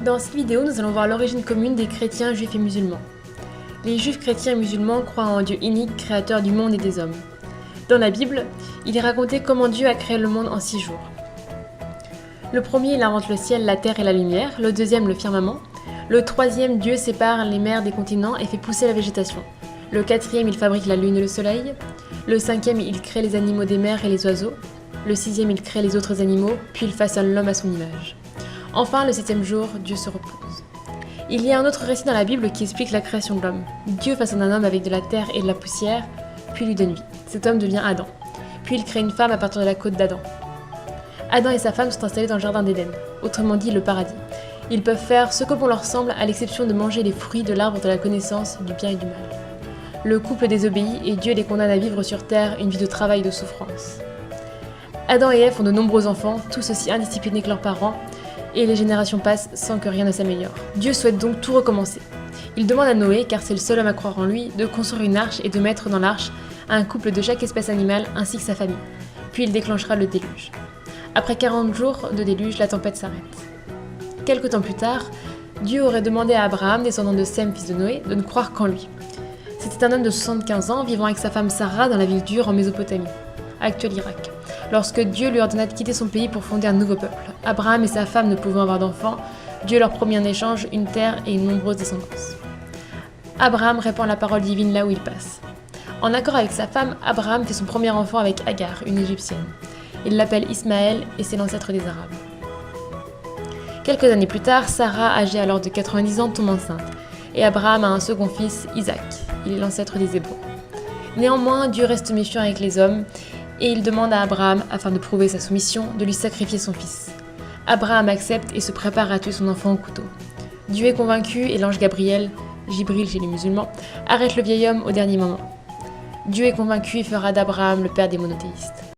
Dans cette vidéo, nous allons voir l'origine commune des chrétiens, juifs et musulmans. Les juifs, chrétiens et musulmans croient en Dieu unique, créateur du monde et des hommes. Dans la Bible, il est raconté comment Dieu a créé le monde en 6 jours. Le premier, il invente le ciel, la terre et la lumière. Le deuxième, le firmament. Le troisième, Dieu sépare les mers des continents et fait pousser la végétation. Le quatrième, il fabrique la lune et le soleil. Le cinquième, il crée les animaux des mers et les oiseaux. Le sixième, il crée les autres animaux, puis il façonne l'homme à son image. Enfin, le 7e jour, Dieu se repose. Il y a un autre récit dans la Bible qui explique la création de l'homme. Dieu façonne un homme avec de la terre et de la poussière, puis lui donne vie. Cet homme devient Adam. Puis il crée une femme à partir de la côte d'Adam. Adam et sa femme sont installés dans le jardin d'Éden, autrement dit le paradis. Ils peuvent faire ce que bon leur semble à l'exception de manger les fruits de l'arbre de la connaissance du bien et du mal. Le couple désobéit et Dieu les condamne à vivre sur terre une vie de travail et de souffrance. Adam et Ève ont de nombreux enfants, tous aussi indisciplinés que leurs parents, et les générations passent sans que rien ne s'améliore. Dieu souhaite donc tout recommencer. Il demande à Noé, car c'est le seul homme à croire en lui, de construire une arche et de mettre dans l'arche un couple de chaque espèce animale ainsi que sa famille. Puis il déclenchera le déluge. Après 40 jours de déluge, la tempête s'arrête. Quelque temps plus tard, Dieu aurait demandé à Abraham, descendant de Sem, fils de Noé, de ne croire qu'en lui. C'était un homme de 75 ans, vivant avec sa femme Sarah dans la ville d'Ur en Mésopotamie, actuel Irak, lorsque Dieu lui ordonna de quitter son pays pour fonder un nouveau peuple. Abraham et sa femme ne pouvant avoir d'enfants, Dieu leur promit en échange une terre et une nombreuse descendance. Abraham répand la parole divine là où il passe. En accord avec sa femme, Abraham fait son premier enfant avec Agar, une Égyptienne. Il l'appelle Ismaël et c'est l'ancêtre des Arabes. Quelques années plus tard, Sarah, âgée alors de 90 ans, tombe enceinte, et Abraham a un second fils, Isaac. Il est l'ancêtre des Hébreux. Néanmoins, Dieu reste méfiant avec les hommes, et il demande à Abraham, afin de prouver sa soumission, de lui sacrifier son fils. Abraham accepte et se prépare à tuer son enfant au couteau. Dieu est convaincu et l'ange Gabriel, Jibril chez les musulmans, arrête le vieil homme au dernier moment. Dieu est convaincu et fera d'Abraham le père des monothéistes.